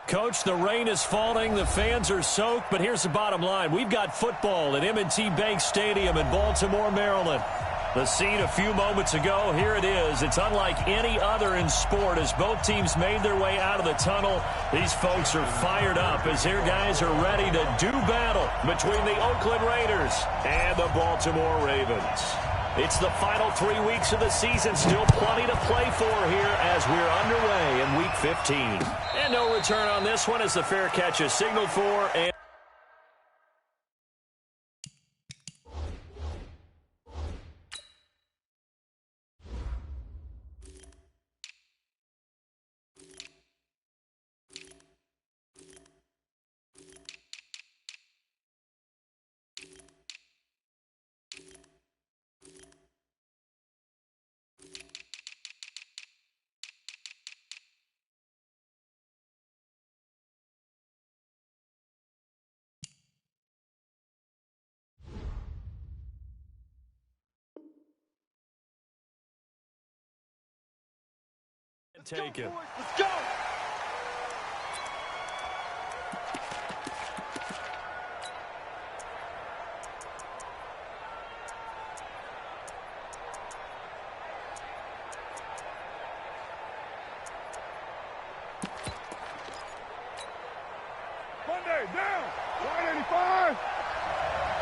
Coach, the rain is falling, the fans are soaked, but here's the bottom line. We've got football at M&T Bank Stadium in Baltimore, Maryland. The scene a few moments ago, here it is. It's unlike any other in sport as both teams made their way out of the tunnel. These folks are fired up as their guys are ready to do battle between the Oakland Raiders and the Baltimore Ravens. It's the final 3 weeks of the season. Still plenty to play for here as we're underway in Week 15. And no return on this one as the fair catch is signaled for. And take it. Let's go! Monday, down! 185!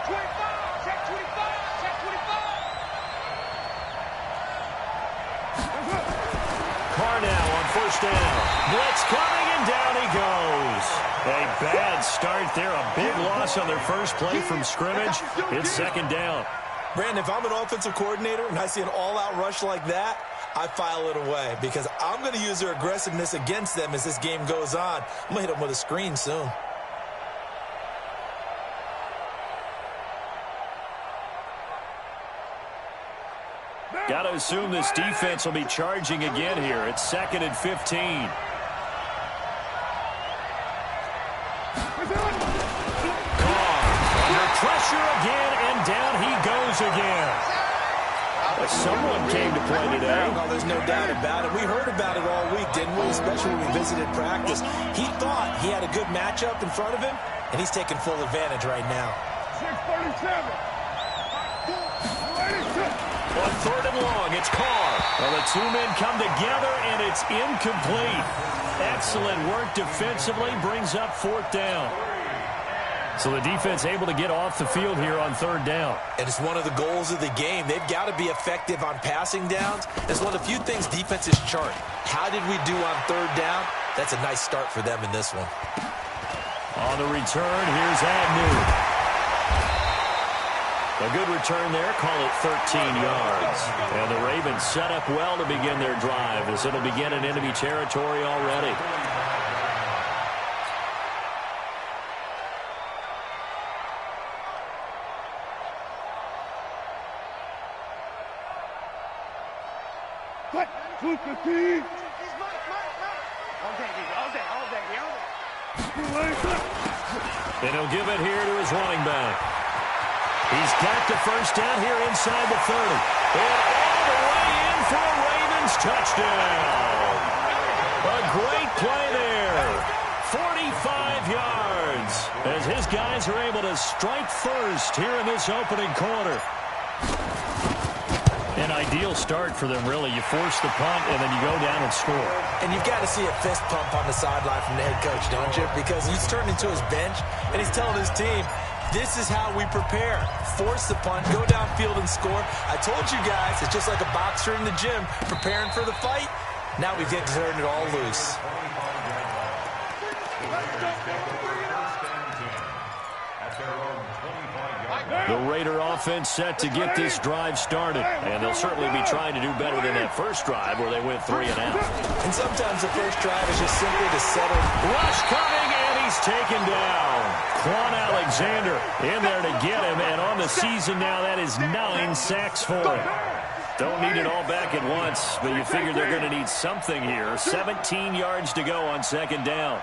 25! Check 25! Check 25! Carr now on first down. Blitz coming, and down he goes. A bad start there. A big loss on their first play from scrimmage. It's second down. Brandon, if I'm an offensive coordinator and I see an all-out rush like that, I file it away because I'm going to use their aggressiveness against them as this game goes on. I'm going to hit them with a screen soon. Got to assume this defense will be charging again here. It's 2nd and 15. Carr under pressure again, and down he goes again. Someone came to play today. Oh, there's no doubt about it. We heard about it all week, didn't we? Especially when we visited practice. He thought he had a good matchup in front of him, and he's taking full advantage right now. 637. On 3rd and long, it's Carr. Well, the two men come together, and it's incomplete. Excellent work defensively, brings up 4th down. So the defense able to get off the field here on 3rd down. And it's one of the goals of the game. They've got to be effective on passing downs. It's one of the few things defenses chart. How did we do on 3rd down? That's a nice start for them in this one. On the return, here's Agnew. A good return there, call it 13 yards. And the Ravens set up well to begin their drive as it'll begin in enemy territory already. What? 250. And he'll give it here to his running back. He's got the first down here inside the 30. And all the way in for a Ravens touchdown. A great play there. 45 yards as his guys are able to strike first here in this opening quarter. An ideal start for them, really. You force the punt, and then you go down and score. And you've got to see a fist pump on the sideline from the head coach, don't you? Because he's turned into his bench, and he's telling his team, this is how we prepare. Force the punt, go downfield and score. I told you guys, it's just like a boxer in the gym preparing for the fight. Now we've got to turn it all loose. The Raider offense set to get this drive started. And they'll certainly be trying to do better than that first drive where they went 3 and out. And sometimes the first drive is just simply to settle. Rush coming, and he's taken down. Quan Alexander in there to get him. And on the season now, that is 9 sacks for him. Don't need it all back at once, but you figure they're going to need something here. 17 yards to go on 2nd down.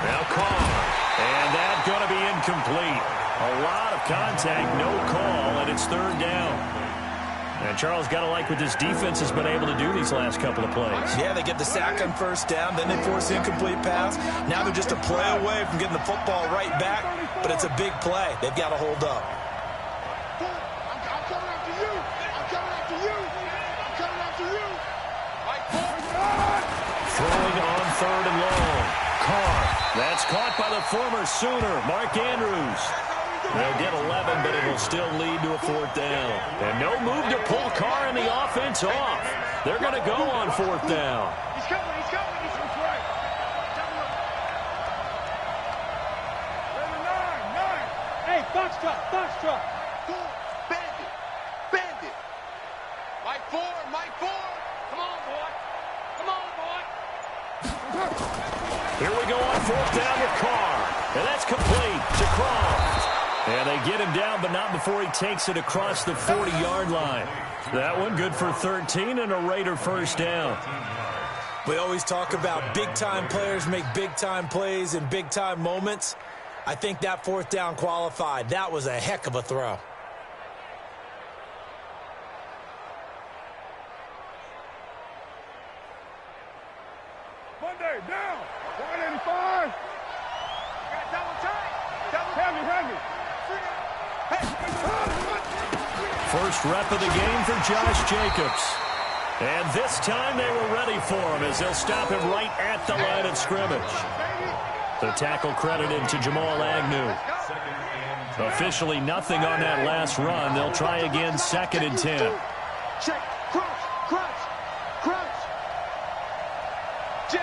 Now Carr. And that's going to be incomplete. A lot of contact, no call, and it's 3rd down. And Charles, got to like what this defense has been able to do these last couple of plays. Yeah, they get the sack on first down, then they force the incomplete pass. Now they're just a play away from getting the football right back, but it's a big play. They've got to hold up. I'm coming after you. I'm coming after you. I'm coming after you. Throwing on 3rd and long. Carr. That's caught by the former Sooner, Mark Andrews. They'll get 11, but it'll still lead to a 4th down. And no move to pull Carr and the offense off. They're going to go on 4th down. He's coming. He's coming. He's right. Hey, Foxtrot. Foxtrot. Bandit. Bandit. Mike 4. Mike 4. Come on, boy. Come on, boy. Here we go on 4th down with Carr. And that's complete to Croft. And they get him down, but not before he takes it across the 40-yard line. That one good for 13 and a Raider 1st down. We always talk about big-time players make big-time plays in big-time moments. I think that 4th down qualified. That was a heck of a throw. Monday, down. 185. Got double tight. Double Heavy. First rep of the game for Josh Jacobs. And this time they were ready for him as they'll stop him right at the line of scrimmage. The tackle credited to Jamal Agnew. Officially nothing on that last run. They'll try again 2nd and 10. Check. Crunch. Jim.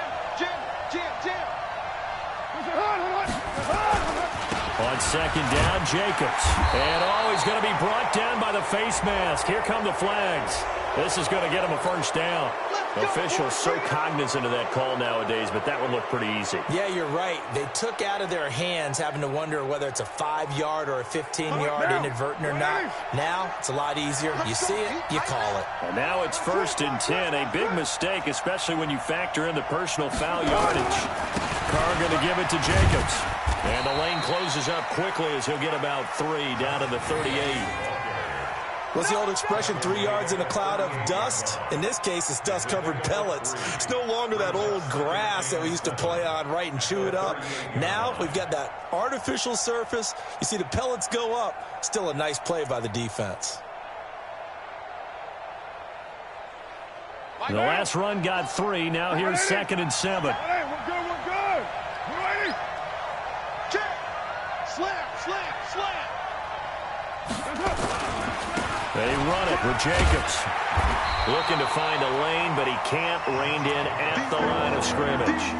On 2nd down, Jacobs. And he's going to be brought down by the face mask. Here come the flags. This is going to get him a 1st down. Officials so cognizant of that call nowadays, but that one looked pretty easy. Yeah, you're right. They took out of their hands having to wonder whether it's a 5-yard or a 15-yard inadvertent or not. Now, it's a lot easier. You see it, you call it. And now it's 1st and 10. A big mistake, especially when you factor in the personal foul yardage. Carr going to give it to Jacobs. And the lane closes up quickly as he'll get about 3 down to the 38. What's the old expression, 3 yards in a cloud of dust? In this case, it's dust-covered pellets. It's no longer that old grass that we used to play on, right, and chew it up. Now we've got that artificial surface. You see the pellets go up. Still a nice play by the defense. The last run got 3. Now here's 2nd and 7. We're good. You ready? Check. Slam. They run it with Jacobs. Looking to find a lane, but he can't. Reined in at the line of scrimmage.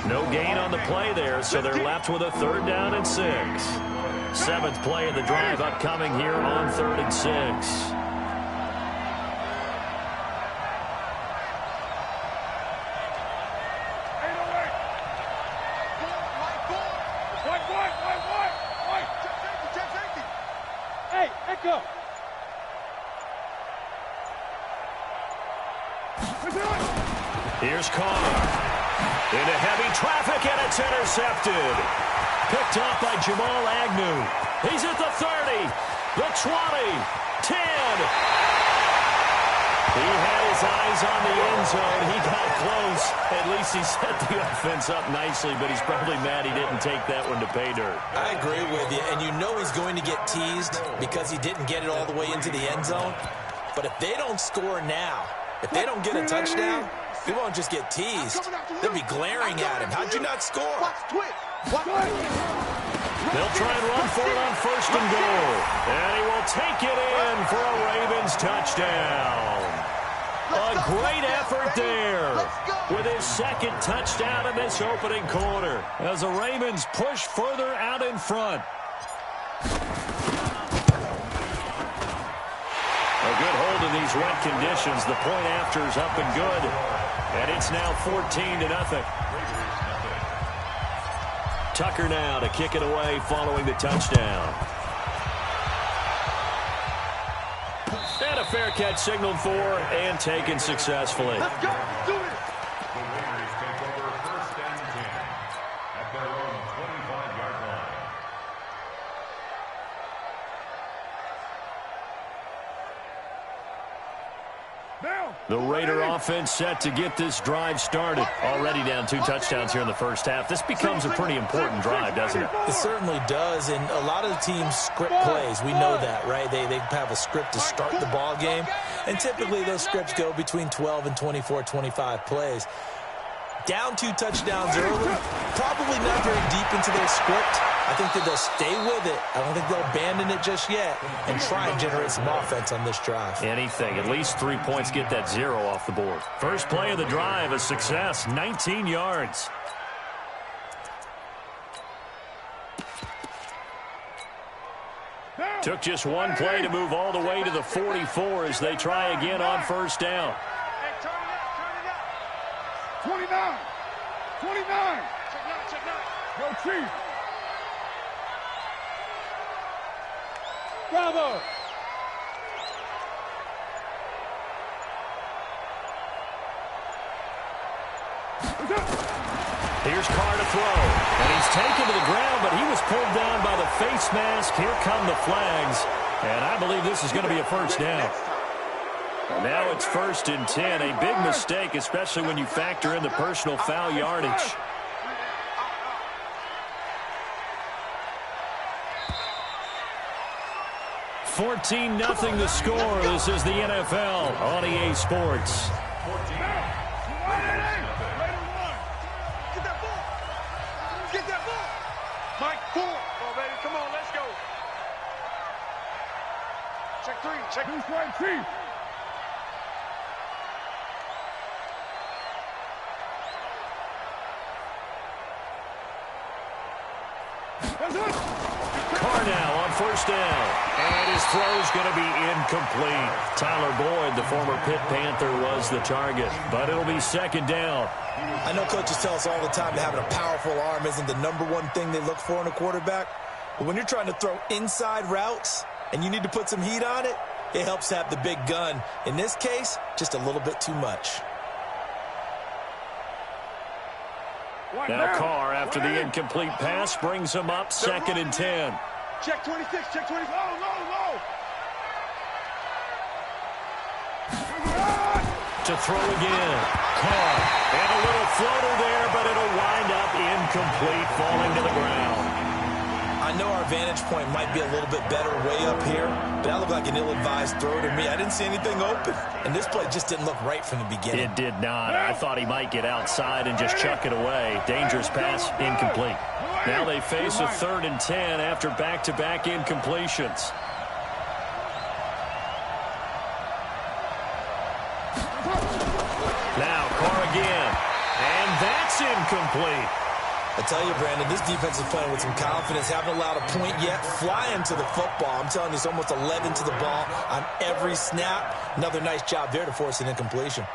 No gain on the play there, so they're left with a 3rd down and 6. 7th play of the drive upcoming here on 3rd and 6. Hey, Echo. Here's Carr. Into heavy traffic, and it's intercepted. Picked off by Jamal Agnew. He's at the 30, the 20, 10. He had his eyes on the end zone. He got close. At least he set the offense up nicely, but he's probably mad he didn't take that one to pay dirt. I agree with you, and you know he's going to get teased because he didn't get it all the way into the end zone. But if they don't score now, if they don't get a touchdown, he won't just get teased. They'll be glaring at him. How'd you not score? They'll try and run for it on 1st and goal. And he will take it in for a Ravens touchdown. A great effort there with his 2nd touchdown in this opening quarter as the Ravens push further out in front. A good hold in these wet conditions. The point after is up and good. And it's now 14-0. Tucker now to kick it away following the touchdown. And a fair catch signaled for and taken successfully. Let's go. Do it. The Raiders take over 1st and 10 at their own 25-yard line. offense set to get this drive started. Already down 2 touchdowns here in the first half. This becomes a pretty important drive, doesn't it? It certainly does, and a lot of the teams script plays. We know that, right? They have a script to start the ball game, and typically those scripts go between 12 and 24, 25 plays. Down 2 touchdowns early, probably not very deep into their script. I think that they'll stay with it. I don't think they'll abandon it just yet and try and generate some offense on this drive. Anything. At least 3 points, get that 0 off the board. First play of the drive, a success, 19 yards. Took just 1 play to move all the way to the 44 as they try again on first down. 29. 29. Go Chief. Bravo. Here's Carr to throw. And he's taken to the ground, but he was pulled down by the face mask. Here come the flags. And I believe this is going to be a first down. And now it's 1st and 10. A big mistake, especially when you factor in the personal foul yardage. $14-0 the score. This is the NFL on EA Sports. Get that ball. Mike, 4. Oh, baby, come on, let's go. Check 3. Check 3. Who's right, Chief? Carr now on first down. And his throw's going to be incomplete. Tyler Boyd, the former Pitt Panther, was the target. But it'll be 2nd down. I know coaches tell us all the time that having a powerful arm isn't the #1 thing they look for in a quarterback. But when you're trying to throw inside routes and you need to put some heat on it, it helps to have the big gun. In this case, just a little bit too much. Now Carr, after the incomplete pass, brings him up 2nd and 10. Check 26. Check 26. Low. To throw again. Carr. And a little floater there, but it'll wind up incomplete, falling to the ground. I know our vantage point might be a little bit better way up here, but that looked like an ill-advised throw to me. I didn't see anything open, and this play just didn't look right from the beginning. It did not. I thought he might get outside and just chuck it away. Dangerous pass, incomplete. Now they face a 3rd and 10 after back-to-back incompletions. Now Carr again, and that's incomplete. I tell you, Brandon, this defense is playing with some confidence. Haven't allowed a point yet. Flying to the football. I'm telling you, it's almost 11 to the ball on every snap. Another nice job there to force an incompletion.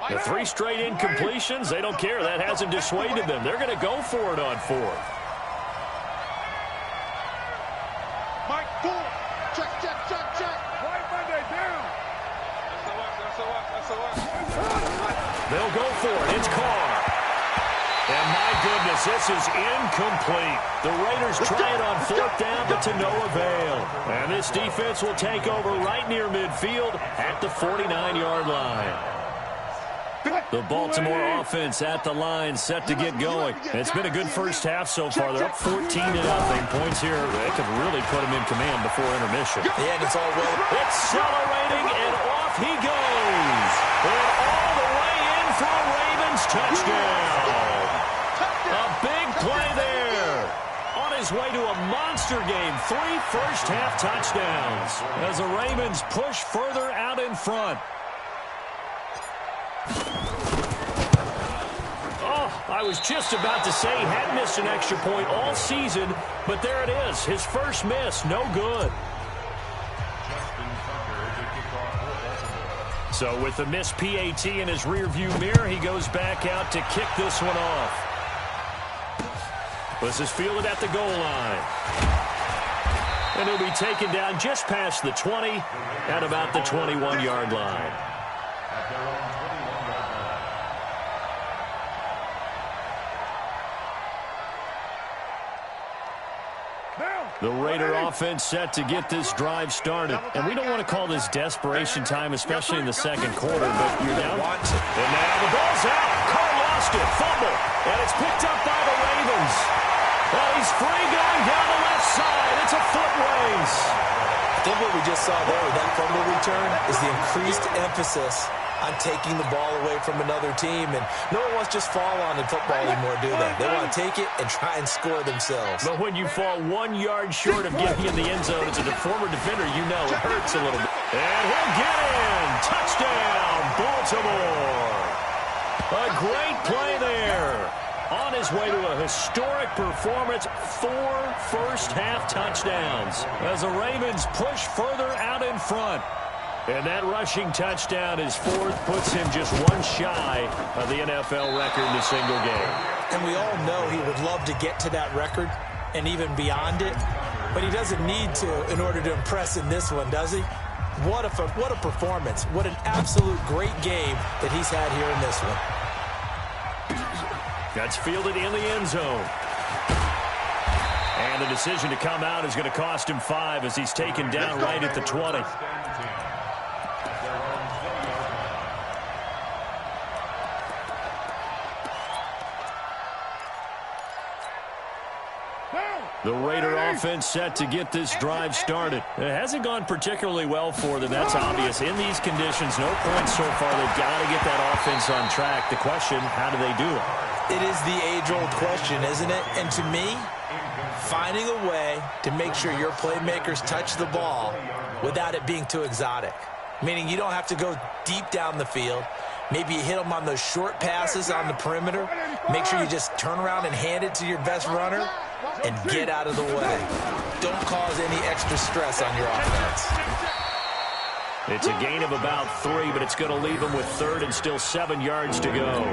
The 3 straight incompletions, they don't care. That hasn't dissuaded them. They're going to go for it on 4th. Mike, 4. Check. White Monday down. That's the work. They'll go for it. It's Carr. And my goodness, this is incomplete. The Raiders try it on 4th down, but to no avail. And this defense will take over right near midfield at the 49-yard line. The Baltimore offense at the line, set to get going. It's been a good first half so far. They're up 14-0. Points here. They could really put him in command before intermission. Yeah, and it's all well. Accelerating, and off he goes. And all the way in for a Ravens touchdown. A big play there. On his way to a monster game. 3 first-half touchdowns as the Ravens push further out in front. Oh, I was just about to say he had missed an extra point all season, but there it is. His first miss, no good. So with the missed PAT in his rearview mirror, he goes back out to kick this one off. This is fielded at the goal line. And he'll be taken down just past the 20 at about the 21-yard line. At their own 21-yard line. 21. The Raider offense set to get this drive started. And we don't want to call this desperation time, especially in the second quarter, but you're down. And now the ball's out. Carr lost it. Fumble. And it's picked up by the Ravens. Well, he's free going down the left side. It's a foot race. I think what we just saw there with that fumble return is the increased emphasis on taking the ball away from another team. And no one wants to just fall on in football anymore, do they? They want to take it and try and score themselves. But when you fall 1 yard short of getting in the end zone as a former defender, you know it hurts a little bit. And he'll get in. Touchdown, Baltimore. A great play there. On his way to a historic performance, 4 first-half touchdowns as the Ravens push further out in front. And that rushing touchdown, his 4th, puts him just 1 shy of the NFL record in a single game. And we all know he would love to get to that record and even beyond it, but he doesn't need to in order to impress in this one, does he? What a performance. What an absolute great game that he's had here in this one. That's fielded in the end zone. And the decision to come out is going to cost him 5 as he's taken down right at the 20. The Raider offense set to get this drive started. It hasn't gone particularly well for them. That's obvious. In these conditions, no points so far. They've got to get that offense on track. The question, how do they do it? It is the age-old question, isn't it? And to me, finding a way to make sure your playmakers touch the ball without it being too exotic. Meaning you don't have to go deep down the field. Maybe you hit them on those short passes on the perimeter. Make sure you just turn around and hand it to your best runner and get out of the way. Don't cause any extra stress on your offense. It's a gain of about 3, but it's going to leave them with 3rd and still 7 yards to go.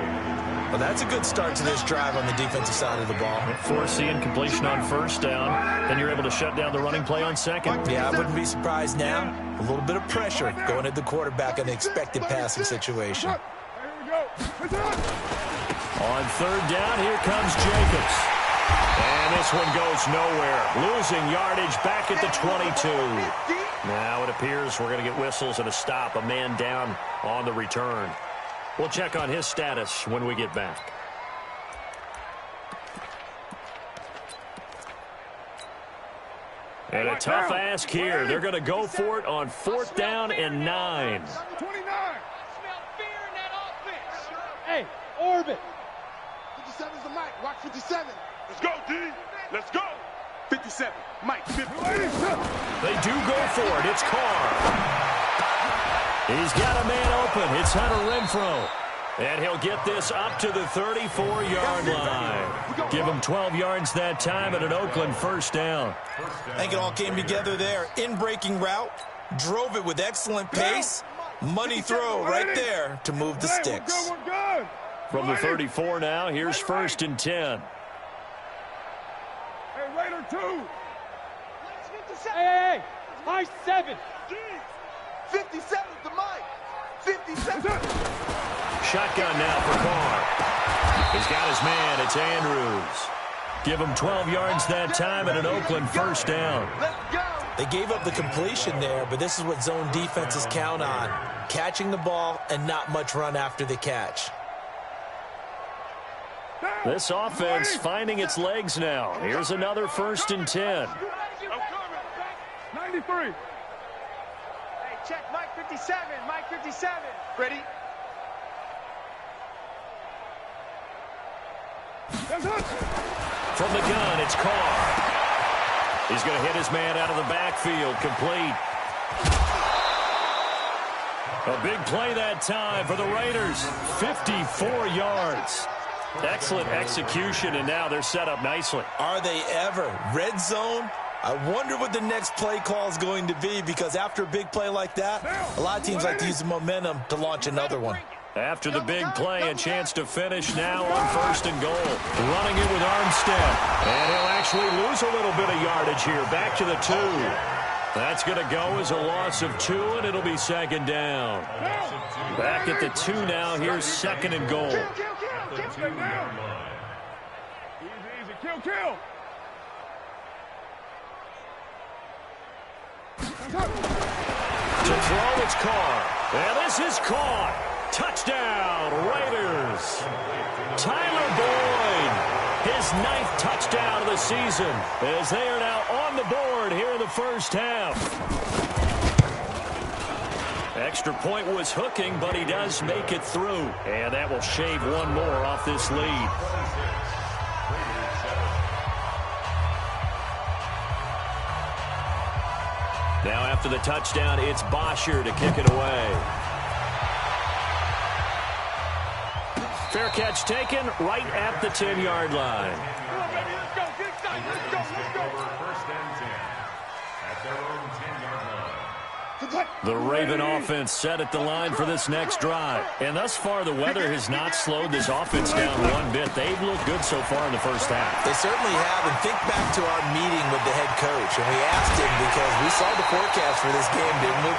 Well, that's a good start to this drive on the defensive side of the ball. Force the incompletion on 1st down. Then you're able to shut down the running play on 2nd. Yeah, I wouldn't be surprised now. A little bit of pressure going at the quarterback in the expected passing situation. On 3rd down, here comes Jacobs. And this one goes nowhere. Losing yardage back at the 22. Now it appears we're going to get whistles and a stop. A man down on the return. We'll check on his status when we get back. And a tough ask here. They're going to go for it on 4th down and 9. 29. Hey, orbit. 57's the mic. Watch 57. Let's go, D. Let's go. 57. Mike, 50. They do go for it. It's Carr. He's got a man open. It's Hunter Renfrow. And he'll get this up to the 34-yard line. Give him 12 yards that time and an Oakland 1st down. I think it all came together there. In-breaking route. Drove it with excellent pace. Money throw right there to move the sticks. From the 34 now, here's 1st and 10. Hey, Raider 2. Hey, high 7. 57's the mic. 57. Shotgun now for Carr. He's got his man. It's Andrews. Give him 12 yards that time and an Oakland 1st down. Let's go. They gave up the completion there, but this is what zone defenses count on. Catching the ball and not much run after the catch. This offense finding its legs now. Here's another 1st and 10. 93. Hey, check Mike 57. Mike 57. Ready? From the gun, it's Carr. He's going to hit his man out of the backfield. Complete. A big play that time for the Raiders. 54 yards. Excellent execution, and now they're set up nicely. Are they ever? Red zone? I wonder what the next play call is going to be, because after a big play like that, a lot of teams like to use the momentum to launch another one. After the big play, a chance to finish now on 1st and goal. Running it with Armstead. And he'll actually lose a little bit of yardage here. Back to the 2. That's going to go as a loss of 2, and it'll be 2nd down. Back at the 2 now. Here's 2nd and goal. Easy, easy. Kill. To throw, it's Carr. And this is caught. Touchdown, Raiders. Tyler Boyd, his 9th touchdown of the season, as they are now on the board here in the first half. Extra point was hooking, but he does make it through. And that will shave one more off this lead. Now after the touchdown, it's Bosher to kick it away. Fair catch taken right at the 10-yard line. Come on, baby, let's go. Get excited. Let's go. Let's go. First and 10 at their own 10-yard line. The Raven offense set at the line for this next drive. And thus far, the weather has not slowed this offense down one bit. They've looked good so far in the first half. They certainly have. And think back to our meeting with the head coach. And we asked him, because we saw the forecast for this game, didn't we?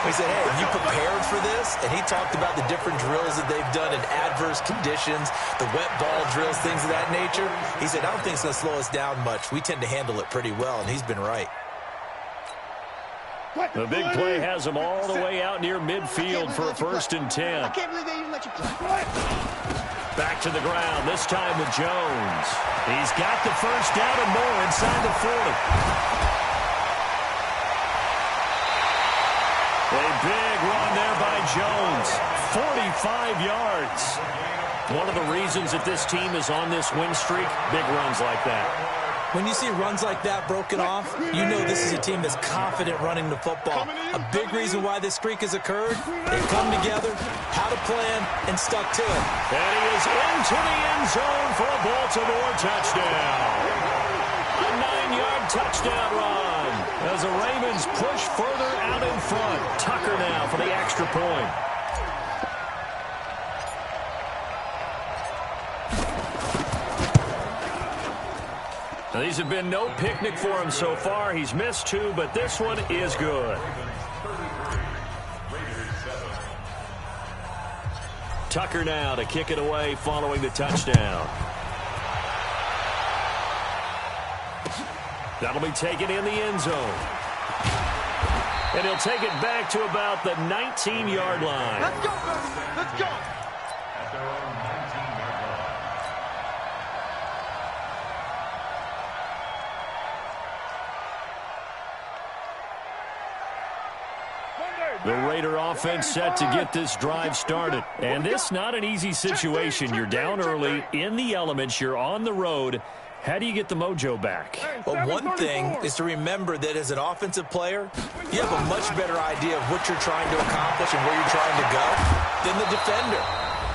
We said, hey, have you prepared for this? And he talked about the different drills that they've done in adverse conditions, the wet ball drills, things of that nature. He said, I don't think it's going to slow us down much. We tend to handle it pretty well, and he's been right. The big play has him all the way out near midfield for a 1st and 10. I can't believe they even let you play. Back to the ground, this time with Jones. He's got the first down and more inside the 40. A big run there by Jones. 45 yards. One of the reasons that this team is on this win streak, big runs like that. When you see runs like that broken off, you know this is a team that's confident running the football. A big reason why this streak has occurred, they've come together, had a plan, and stuck to it. And he is into the end zone for a Baltimore touchdown. A 9-yard touchdown run as the Ravens push further out in front. Tucker now for the extra point. Now, these have been no picnic for him so far. He's missed 2, but this one is good. Tucker now to kick it away following the touchdown. That'll be taken in the end zone. And he'll take it back to about the 19-yard line. Let's go, baby. Let's go. At their own 19-yard line. The Raider offense set to get this drive started. And this not an easy situation. You're down early, in the elements, you're on the road. How do you get the mojo back? Well, one thing is to remember that as an offensive player, you have a much better idea of what you're trying to accomplish and where you're trying to go than the defender.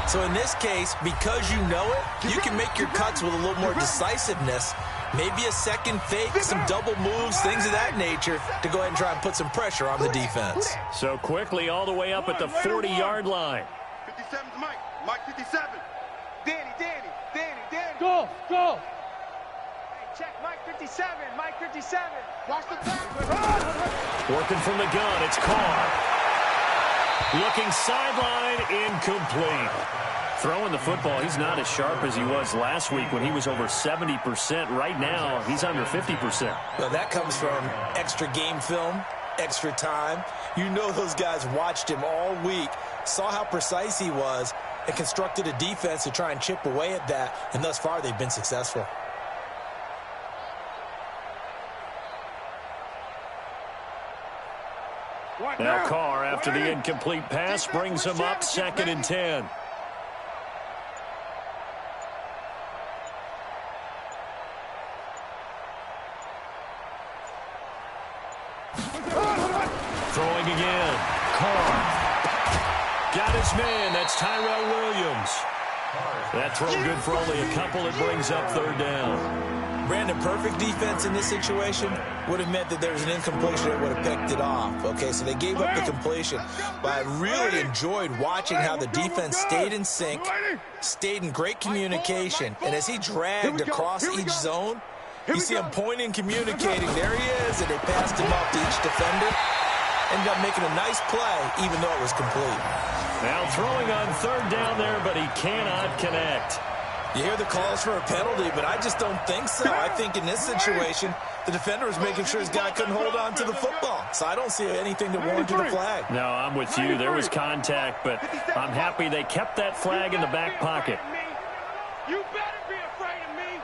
So in this case, because you know it, you can make your cuts with a little more decisiveness, maybe a second fake, some double moves, things of that nature, to go ahead and try and put some pressure on the defense. So quickly all the way up at the 40-yard line. 57's Mike. Mike 57. Danny. Go. Check Mike 57. Mike 57. Watch the back. Working from the gun, it's Carr. Looking sideline, incomplete. Throwing the football, he's not as sharp as he was last week when he was over 70%. Right now, he's under 50%. Well, that comes from extra game film, extra time. You know those guys watched him all week, saw how precise he was, and constructed a defense to try and chip away at that, and thus far they've been successful. Now Carr, after the incomplete pass, brings him up 2nd and 10. Throwing again. Carr. Got his man. That's Tyrell Williams. That throw good for only a couple. It brings up 3rd down. Brandon, perfect defense in this situation would have meant that there was an incompletion that would have picked it off. Okay, so they gave up the completion. But I really enjoyed watching how the defense stayed in sync, stayed in great communication. And as he dragged across each zone, you see him pointing, communicating. There he is, and they passed him off to each defender. Ended up making a nice play, even though it was complete. Now throwing on 3rd down there, but he cannot connect. You hear the calls for a penalty, but I just don't think so. I think in this situation, the defender was making sure his guy couldn't hold on to the football. So I don't see anything that warranted a flag. No, I'm with you. There was contact, but I'm happy they kept that flag in the back pocket. You better be afraid of me.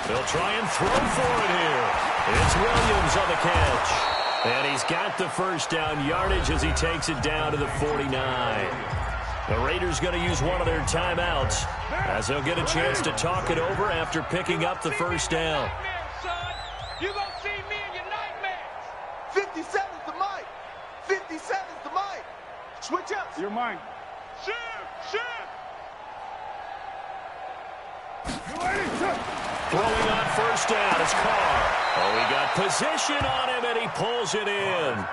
They'll try and throw for it here. It's Williams on the catch. And he's got the first down yardage as he takes it down to the 49. The Raiders going to use one of their timeouts as they'll get a chance to talk it over after picking up the first down. You're going to see me in your nightmares. 57's the mic. 57's the mic. Switch up. You're mine. Shoot. Throwing on first down is Carr. Oh, he got position on him, and he pulls it in.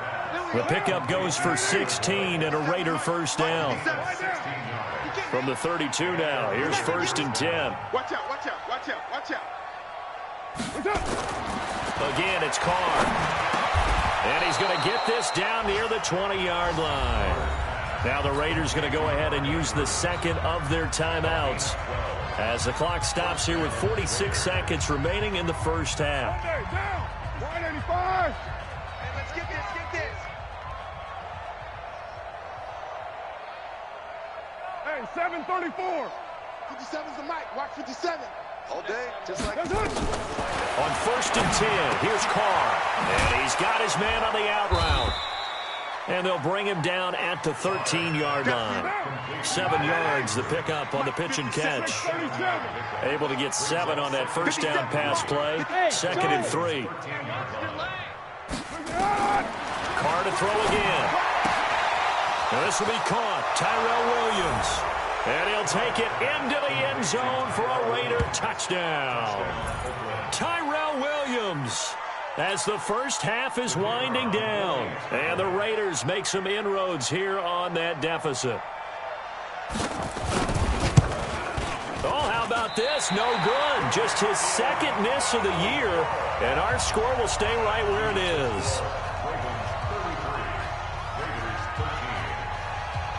The pickup goes for 16 and a Raider first down. From the 32 now, here's 1st and 10. Watch out. Again, it's Carr. And he's going to get this down near the 20-yard line. Now the Raiders going to go ahead and use the second of their timeouts as the clock stops here with 46 seconds remaining in the first half. 185. Hey, let's get this. Hey, 734. 57's the mic. Watch 57. All day, just like That's it. On 1st and 10, here's Carr. And he's got his man on the out route. And they'll bring him down at the 13-yard line. 7 yards, the pickup on the pitch and catch. Able to get 7 on that first down pass play. 2nd and 3. Carr to throw again. And this will be caught. Tyrell Williams. And he'll take it into the end zone for a Raider touchdown. Tyrell Williams, as the first half is winding down. And the Raiders make some inroads here on that deficit. Oh, how about this? No good. Just his second miss of the year. And our score will stay right where it is.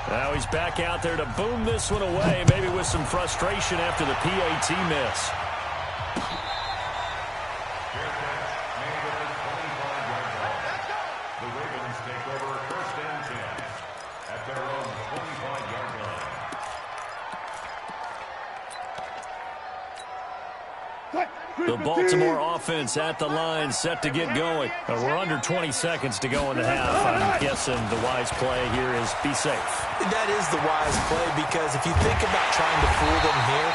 Now he's back out there to boom this one away, maybe with some frustration after the PAT miss. The Ravens take over 1st and 10 at their own 25-yard line. The Baltimore offense at the line, set to get going. We're under 20 seconds to go in the half. I'm guessing the wise play here is be safe. That is the wise play, because if you think about trying to fool them here,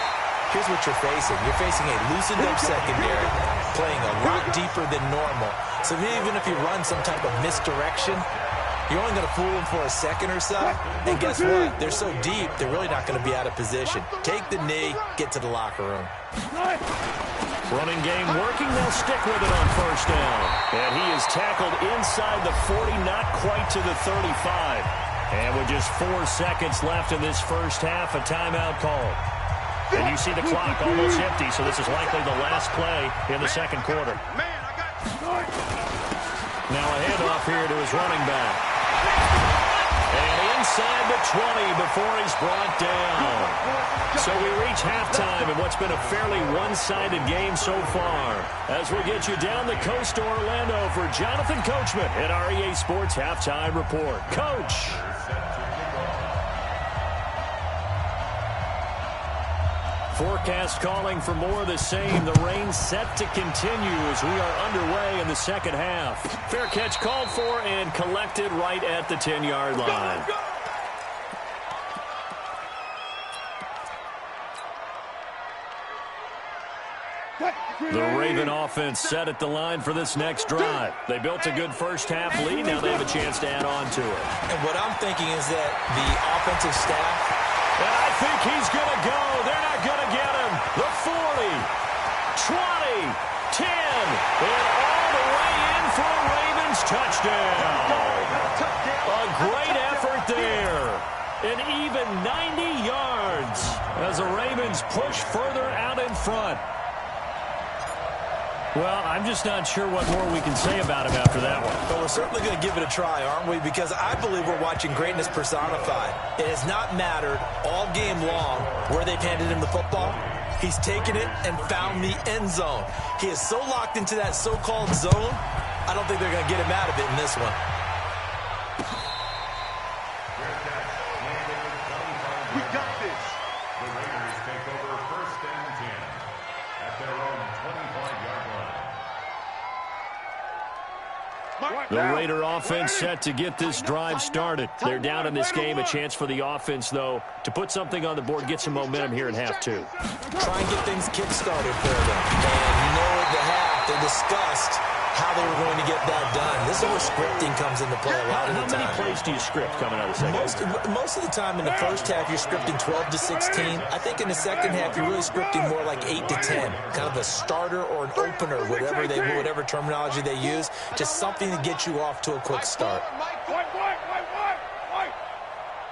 here's what you're facing. You're facing a loosened up secondary, playing a lot deeper than normal. So even if you run some type of misdirection, you're only going to fool them for a second or so. And guess what? They're so deep, they're really not going to be out of position. Take the knee, get to the locker room. Running game working. They'll stick with it on first down. And he is tackled inside the 40, not quite to the 35. And with just 4 seconds left in this first half, a timeout called. And you see the clock almost empty, so this is likely the last play in the second quarter. Now a handoff here to his running back. And inside the 20 before he's brought down. So we reach halftime in what's been a fairly one-sided game so far. As we'll get you down the coast to Orlando for Jonathan Coachman at our EA Sports Halftime Report. Coach. Forecast calling for more of the same. The rain set to continue as we are underway in the second half. Fair catch called for and collected right at the 10-yard line. The Raven offense set at the line for this next drive. They built a good first half lead. Now they have a chance to add on to it. And what I'm thinking is that the offensive staff, and I think he's going to go. They're not going to get him. The 40, 20, 10, and all the way in for a Ravens touchdown. A great effort there. An even 90 yards as the Ravens push further out in front. Well, I'm just not sure what more we can say about him after that one. But we're certainly going to give it a try, aren't we? Because I believe we're watching greatness personified. It has not mattered all game long where they've handed him the football. He's taken it and found the end zone. He is so locked into that so-called zone, I don't think they're going to get him out of it in this one. We got this. The Raiders take over 1st and 10 at their own 25-yard line. The Raider offense set to get this drive started. They're down in this game. A chance for the offense, though, to put something on the board, get some momentum here in half two. Try and get things kick-started for them. And you know at the half, they discussed how they were going to get that done. This is where scripting comes into play a lot of the time. How many plays do you script coming out of the second? Most of the time in the first half, you're scripting 12 to 16. I think in the second half, you're really scripting more like 8 to 10. Kind of a starter or an opener, whatever terminology they use. Just something to get you off to a quick start.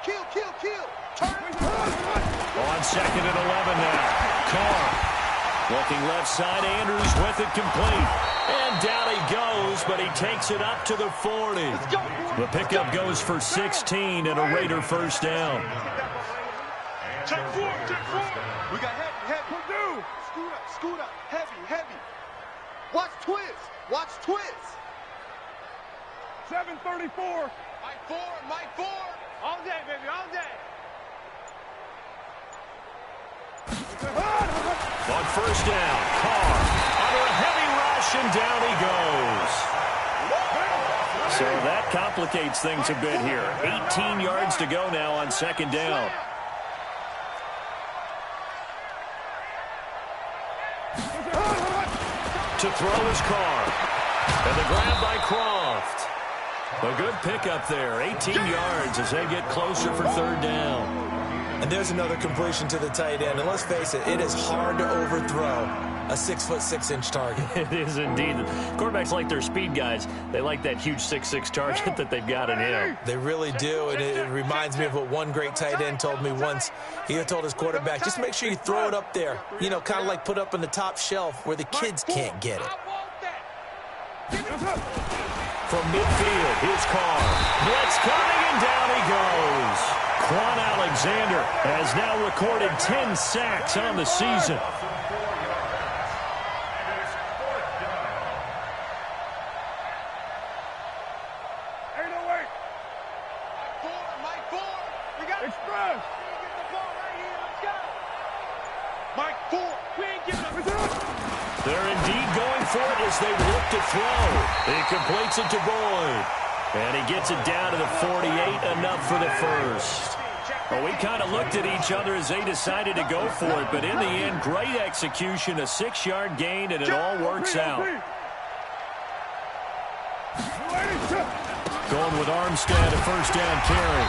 Kill, kill, kill. On 2nd and 11 now. Carr. Looking left side, Andrews with it complete. And down he goes, but he takes it up to the 40. The pickup goes for 16 and a Raider first down. Check four, check four. We got heavy. Scoot up, heavy. Watch twist. 734. Mike four. All day, baby, all day. On first down, Carr under a heavy rush, and down he goes. So that complicates things a bit here. 18 yards to go now on 2nd down. To throw is Carr. And the grab by Croft. A good pickup there. 18 yards as they get closer for 3rd down. And there's another completion to the tight end. And let's face it, it is hard to overthrow a 6'6" target. It is indeed. Quarterbacks like their speed guys. They like that huge 6'6" target that they've got in him. They really do, and it reminds me of what one great tight end told me once. He told his quarterback, just make sure you throw it up there. You know, kind of like put up on the top shelf where the kids can't get it. From midfield, here's Carr. Blitz coming, and down he goes. Quan Alexander has now recorded 10 sacks on the season. Mike four. We got Express. Get the ball right here. Let's go. Mike four. We ain't giving up. They're indeed going for it as they look to throw. He completes it to Boyd. And he gets it down to the 48, enough for the first. Well, we kind of looked at each other as they decided to go for it, but in the end, great execution, a 6-yard gain, and it all works out. Going with Armstead, a first down carry.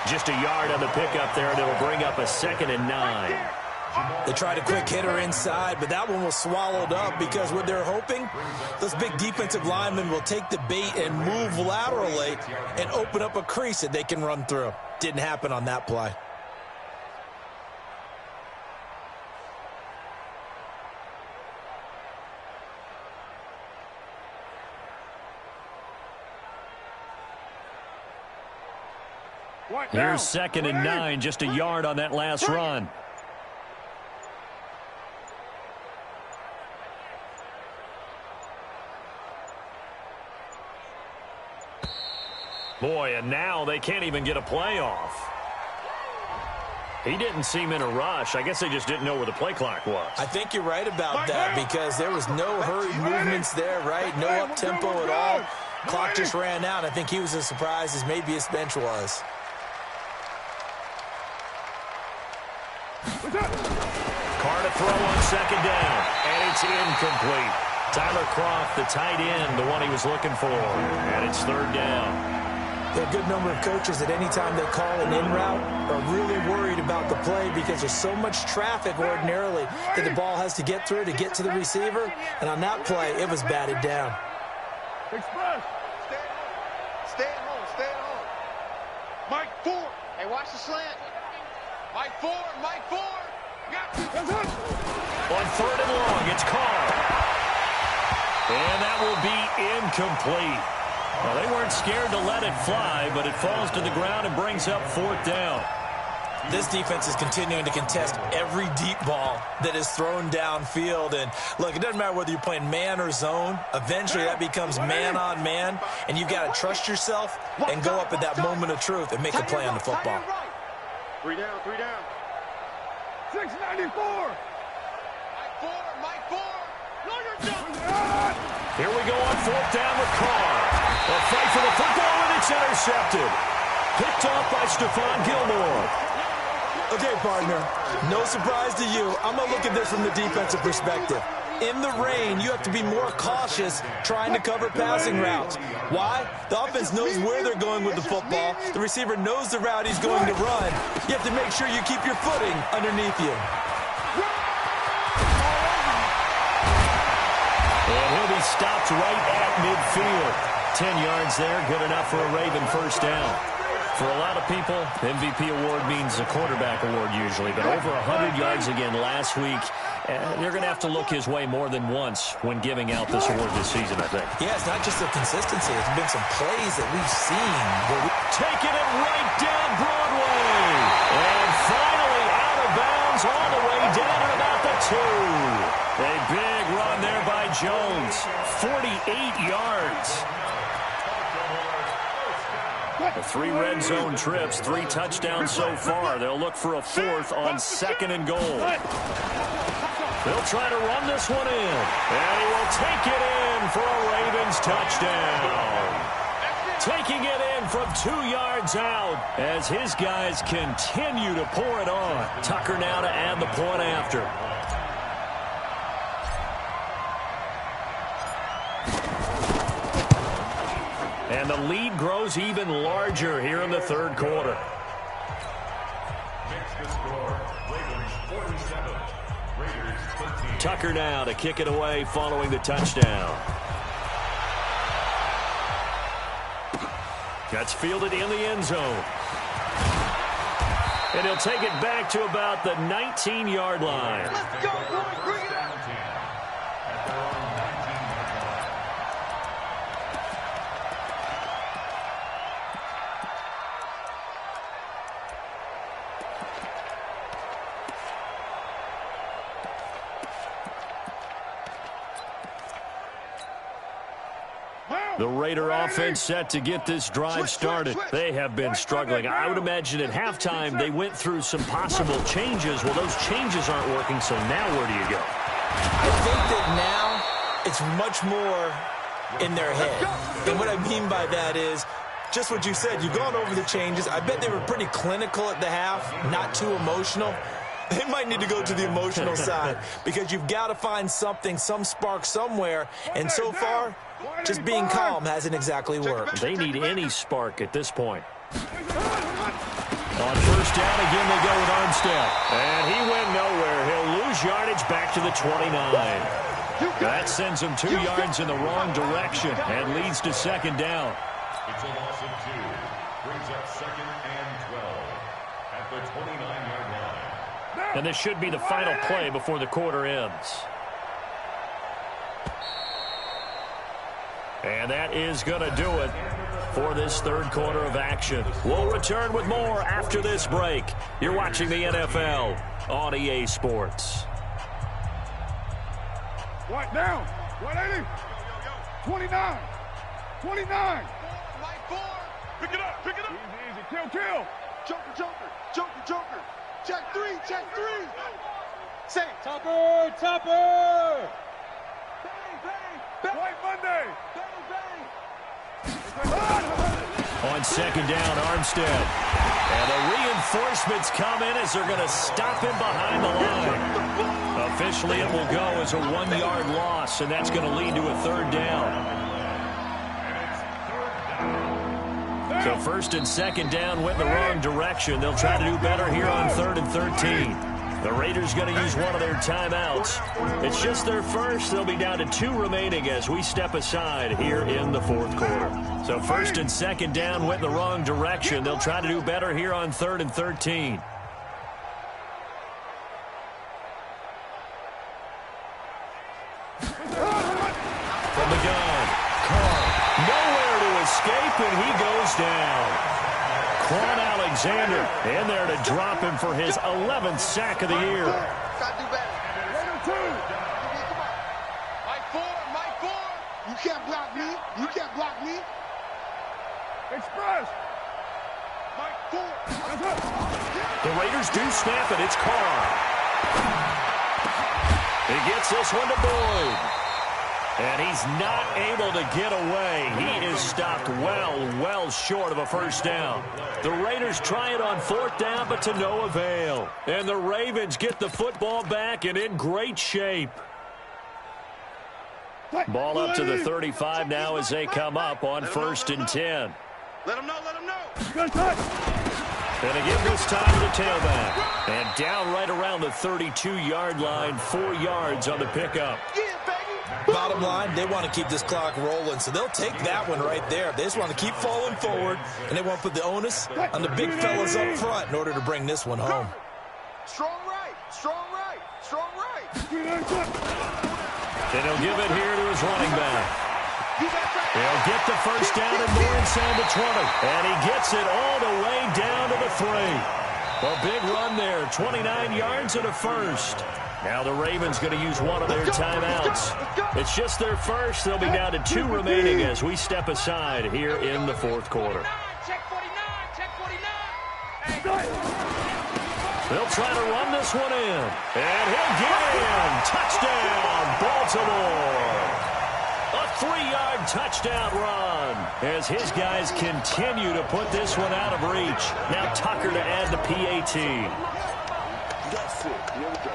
Just a yard on the pickup there, and it'll bring up a 2nd and 9. They tried a quick hitter inside, but that one was swallowed up because what they're hoping, those big defensive linemen will take the bait and move laterally and open up a crease that they can run through. Didn't happen on that play. Here's 2nd and 9, just a yard on that last run. Boy, and now they can't even get a play off. He didn't seem in a rush. I guess they just didn't know where the play clock was. I think you're right about that because there was no hurried movements there, right? No up-tempo at all. Clock just ran out. I think he was as surprised as maybe his bench was. Carr to throw on 2nd down, and it's incomplete. Tyler Croft, the tight end, the one he was looking for, and it's 3rd down. There are a good number of coaches that any time they call an in route are really worried about the play because there's so much traffic ordinarily that the ball has to get through to get to the receiver. And on that play, it was batted down. Express. Stay at home. Mike four. Hey, watch the slant. Mike four. Got you. On 3rd and long, it's Carr. And that will be incomplete. Well, they weren't scared to let it fly, but it falls to the ground and brings up 4th down. This defense is continuing to contest every deep ball that is thrown downfield. And, look, it doesn't matter whether you're playing man or zone. Eventually, that becomes man on man. And you've got to trust yourself and go up at that moment of truth and make a play on the football. 3 down, 3 down. 694. Mike 4. No, you're done. Here we go on 4th down with Carr. A fight for the football, and it's intercepted. Picked off by Stephon Gilmore. Okay, partner, no surprise to you. I'm going to look at this from the defensive perspective. In the rain, you have to be more cautious trying to cover passing routes. Why? The offense knows where they're going with the football. The receiver knows the route he's going to run. You have to make sure you keep your footing underneath you. And he'll be stopped right at midfield. 10 yards there, good enough for a Raven 1st down. For a lot of people, MVP award means a quarterback award usually, but over 100 yards again last week. They're going to have to look his way more than once when giving out this award this season, I think. Yeah, it's not just the consistency. There's been some plays that we've seen. Taking it right down Broadway. And finally out of bounds all the way down at about the 2. A big run there by Jones. 48 yards. The 3 red zone trips, 3 touchdowns so far. They'll look for a 4th on 2nd and goal. They'll try to run this one in. And he will take it in for a Ravens touchdown. Taking it in from 2 yards out as his guys continue to pour it on. Tucker now to add the point after. And the lead grows even larger here in the 3rd quarter. Tucker now to kick it away following the touchdown. That's fielded in the end zone. And he'll take it back to about the 19-yard line. Let's go, boys. Bring it out. The Raider offense set to get this drive started. They have been struggling. I would imagine at halftime they went through some possible changes. Well, those changes aren't working, so now where do you go? I think that now it's much more in their head. And what I mean by that is just what you said. You've gone over the changes. I bet they were pretty clinical at the half, not too emotional. They might need to go to the emotional side because you've got to find something, some spark somewhere. And so far, just being calm hasn't exactly worked. They need any spark at this point. On 1st down, again, they go with Armstead. And he went nowhere. He'll lose yardage back to the 29. That sends him 2 yards in the wrong direction and leads to 2nd down. It's a loss of 2. Brings up 2nd and 12 at the 29-yard line. And this should be the final play before the quarter ends. And that is going to do it for this 3rd quarter of action. We'll return with more after this break. You're watching the NFL on EA Sports. What down? 180. 29. 29. Mike 4. Pick it up. Pick it up. Easy, easy. Kill, kill. Joker, Joker. Joker, Joker. Check 3. Check 3. Say, Topper. Topper. bang, bang, bang, White Monday. bang, bang. On 2nd down, Armstead. And the reinforcements come in as they're going to stop him behind the line. Officially, it will go as a 1-yard loss, and that's going to lead to a 3rd down. So 1st and 2nd down went in the wrong direction. They'll try to do better here on 3rd and 13. The Raiders going to use one of their timeouts. It's just their first. They'll be down to 2 remaining as we step aside here in the 4th quarter. So 1st and 2nd down went in the wrong direction. They'll try to do better here on 3rd and 13. gun. Carr, nowhere to escape, and he goes down. Quan Alexander in there to drop him for his 11th sack of the year. Gotta do better. Mike 4, Mike 4. You can't block me. You can't block me. Express. Mike 4. The Raiders do snap it. It's Carr. He gets this one to Boyd. And he's not able to get away. He is stopped well short of a first down. The Raiders try it on 4th down, but to no avail. And the Ravens get the football back and in great shape. Ball up to the 35 now as they come up on 1st and 10. Let him know, let him know. Good touch. And again this time to the tailback. And down right around the 32-yard line, 4 yards on the pickup. Yeah, baby. Bottom line, they want to keep this clock rolling, so they'll take that one right there. They just want to keep falling forward, and they want to put the onus on the big fellas up front in order to bring this one home. Strong right, strong right, strong right. And he'll give it here to his running back. He'll get the first down and more inside the 20. And he gets it all the way down to the 3. A big run there, 29 yards and a first. Now the Ravens going to use one of their timeouts. It's just their first. They'll be down to 2 remaining as we step aside here in the 4th quarter. Check 49, check 49. They'll try to run this one in. And he'll get in. Touchdown, Baltimore. A 3-yard touchdown run as his guys continue to put this one out of reach. Now Tucker to add the PAT. That's it. Here we go.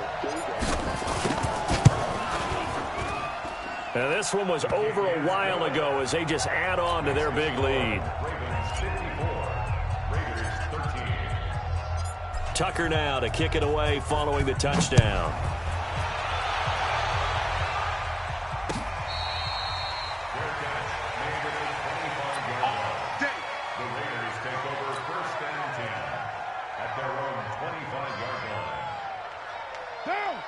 Now this one was over a while ago as they just add on to their big lead. Ravens 54, Raiders 13. Tucker now to kick it away following the touchdown. Their catch made at the 25-yard line. The Raiders take over 1st and 10 at their own 25-yard line.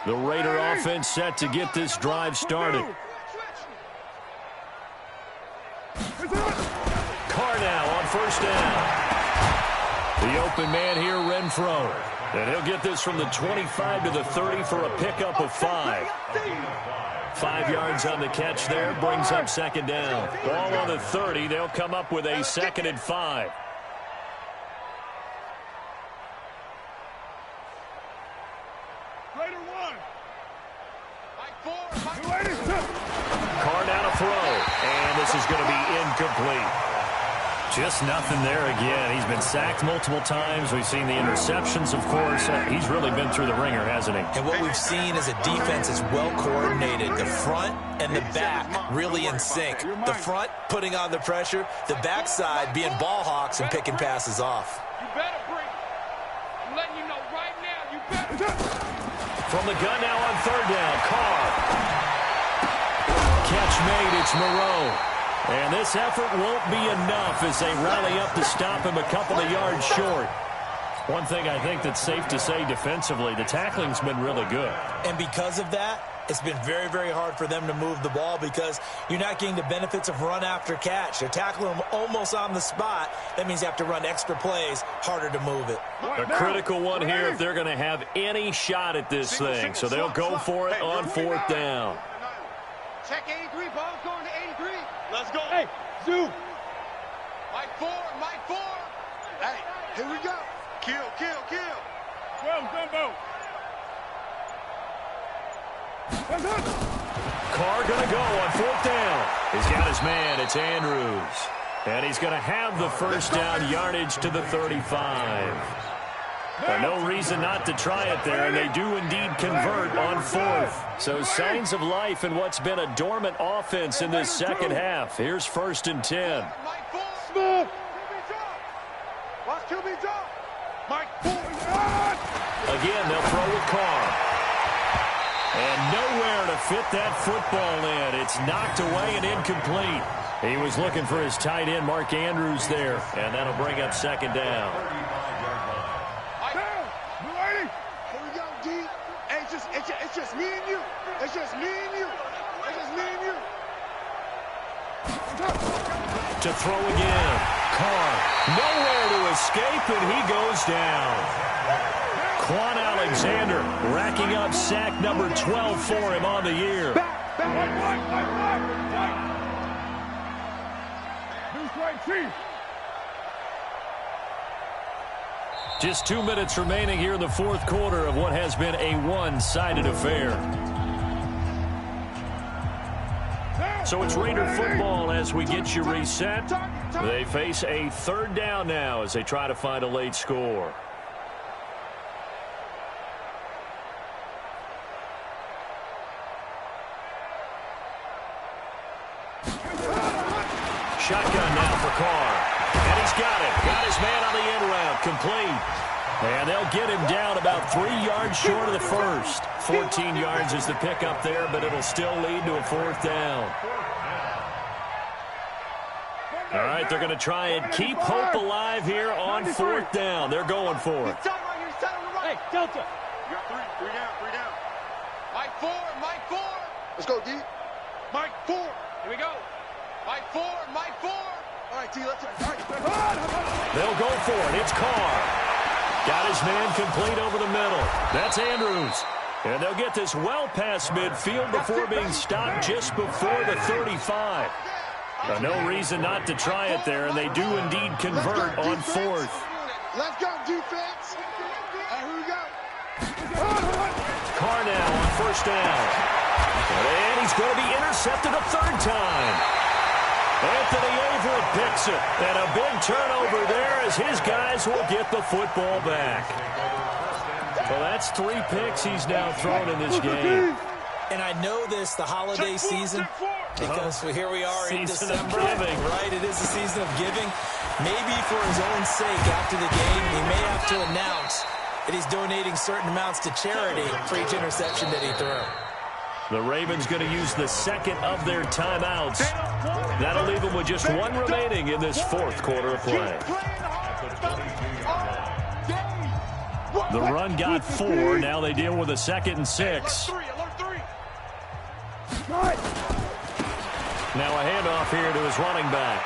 The Raider offense set to get this drive started. Carr now on 1st down. The open man here, Renfro. And he'll get this from the 25 to the 30 for a pickup of 5. 5 yards on the catch there, brings up 2nd down. Ball on the 30, they'll come up with a 2nd and 5. Carr down a throw, and this is going to be incomplete. Just nothing there again. He's been sacked multiple times. We've seen the interceptions, of course. He's really been through the ringer, hasn't he? And what we've seen is a defense that's well coordinated. The front and the back really in sync. The front putting on the pressure, the backside being ball hawks and picking passes off. You better bring it. I'm letting you know right now, you better. From the gun now on 3rd down, Carr. Catch made, it's Moreau. And this effort won't be enough as they rally up to stop him a couple of yards short. One thing I think that's safe to say defensively, the tackling's been really good. And because of that, it's been very, very hard for them to move the ball because you're not getting the benefits of run after catch. They're tackling them almost on the spot. That means you have to run extra plays, harder to move it. A critical one here if they're going to have any shot at this thing. So they'll go for it on 4th down. Check 83, ball's going to 83. Let's go. Hey, Zoo. Mike 4, Mike 4. Hey, here we go. Kill, kill, kill. 12, Dumbo. Carr going to go on 4th down. He's got his man. It's Andrews. And he's going to have the first down yardage to the 35. No reason not to try it there, and they do indeed convert on 4th. So signs of life in what's been a dormant offense in this second half. Here's 1st and 10. Mike 4. Smooth. Watch QB drop. Mike 4. Again, they'll throw with Carr. And nowhere to fit that football in. It's knocked away and incomplete. He was looking for his tight end, Mark Andrews, there. And that'll bring up 2nd down. Here we go, D. Hey, it's just me and you. It's just me and you. It's just me and you. To throw again. Carr, nowhere to escape, and he goes down. Quan Alexander racking up sack number 12 for him on the year. Just 2 minutes remaining here in the fourth quarter of what has been a one-sided affair. So it's Raider football as we get you reset. They face a third down now as they try to find a late score. Shotgun now for Carr. And he's got it. Got his man on the end route. Complete. And they'll get him down about 3 yards short of the first. 14 yards is the pickup there, but it'll still lead to a fourth down. All right, they're going to try and keep hope alive here on fourth down. They're going for it. Hey, Delta. You got three down. Mike 4. Let's go, D. Mike 4. Here we go. Mike 4. All right, T, let's go. They'll go for it. It's Carr. Got his man complete over the middle. That's Andrews. And they'll get this well past midfield before being stopped just before the 35. No reason not to try it there, and they do indeed convert on fourth. Let's go, defense. Here we go. Carr now on first down. And he's going to be intercepted a third time. Anthony Averett picks it. And a big turnover there as his guys will get the football back. Well, that's 3 picks he's now thrown in this game. And I know this, the holiday season, because here we are in December, right? It is a season of giving. Maybe for his own sake, after the game, he may have to announce that he's donating certain amounts to charity for each interception that he threw. The Ravens going to use the second of their timeouts. That'll leave them with just 1 remaining in this fourth quarter of play. The run got 4. Now they deal with a 2nd and 6. Now a handoff here to his running back.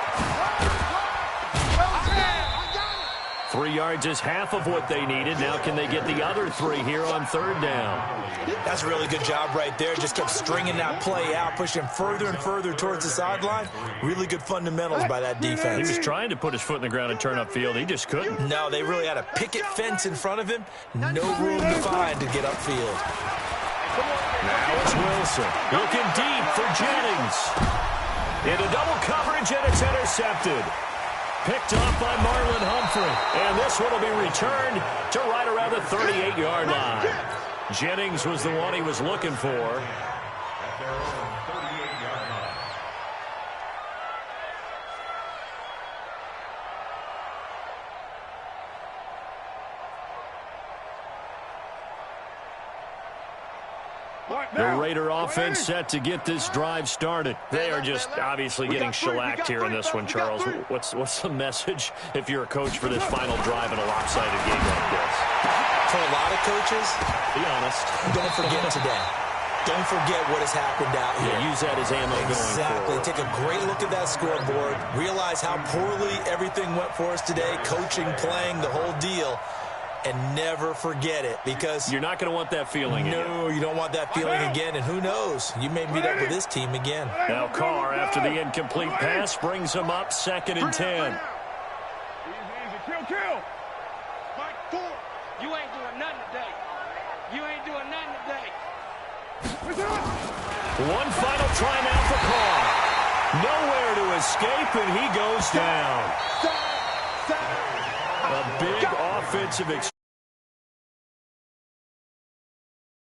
3 yards is half of what they needed. Now can they get the other 3 here on third down? That's a really good job right there. Just kept stringing that play out, pushing further and further towards the sideline. Really good fundamentals by that defense. He was trying to put his foot in the ground and turn upfield. He just couldn't. No, they really had a picket fence in front of him. No room to find to get upfield. Now it's Wilson. Looking deep for Jennings. Into double coverage, and it's intercepted. Picked off by Marlon Humphrey. And this one will be returned to right around the 38-yard line. Jennings was the one he was looking for. At their own 38-yard line. The Raider offense set to get this drive started. They are just obviously getting shellacked here in this one, Charles. What's the message if you're a coach for this final drive in a lopsided game like this? For a lot of coaches, be honest, don't forget today. Don't forget what has happened out here. Yeah, use that as ammo going forward. Take a great look at that scoreboard. Realize how poorly everything went for us today. Coaching, playing, the whole deal. And never forget it, because you're not going to want that feeling again. No, you don't want that feeling again. And who knows? You may meet up with this team again. Now Carr, after the incomplete pass, brings him up 2nd and 10. Easy, kill. Mike 4. You ain't doing nothing today. One final try now for Carr. Nowhere to escape, and he goes down. A big offensive